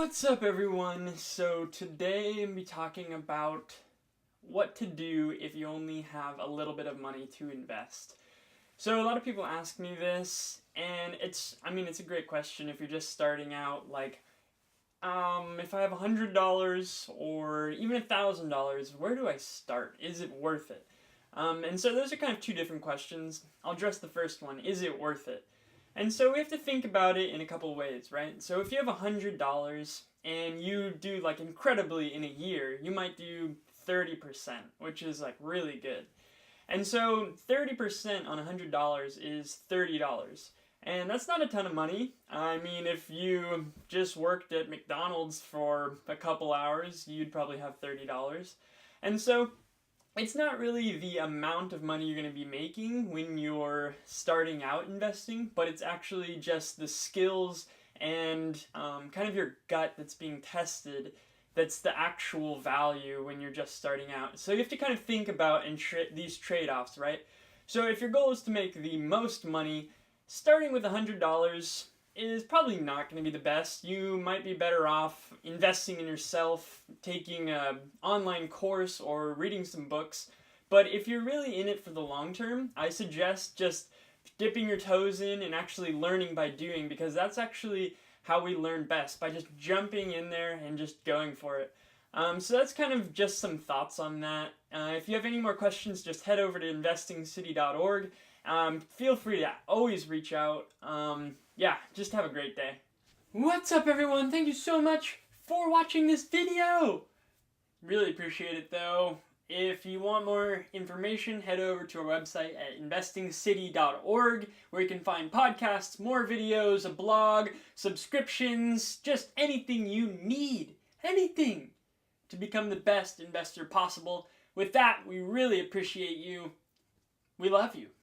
What's up, everyone? So today I'm going to be talking about what to do if you only have a little bit of money to invest. So a lot of people ask me this, and it's a great question if you're just starting out. If I have $100 or even $1,000, where do I start? Is it worth it? And so those are kind of two different questions. I'll address the first one: is it worth it? And so we have to think about it in a couple ways, right? So if you have $100 and you do like incredibly in a year, you might do 30%, which is like really good. And so 30% on $100 is $30. And that's not a ton of money. I mean, if you just worked at McDonald's for a couple hours, you'd probably have $30. And so it's not really the amount of money you're going to be making when you're starting out investing, but it's actually just the skills and kind of your gut that's being tested. That's the actual value when you're just starting out. So you have to kind of think about these trade-offs, right? So if your goal is to make the most money, starting with $100 is probably not going to be the best. You might be better off investing in yourself, taking an online course, or reading some books. But if you're really in it for the long term, I suggest just dipping your toes in and actually learning by doing, because that's actually how we learn best, by just jumping in there and just going for it. So that's kind of just some thoughts on that. If you have any more questions, just head over to investingcity.org. Feel free to always reach out. Just have a great day. What's up, everyone? Thank you so much for watching this video. Really appreciate it, though. If you want more information, head over to our website at investingcity.org, where you can find podcasts, more videos, a blog, subscriptions, just anything you need. Anything to become the best investor possible. With that, we really appreciate you. We love you.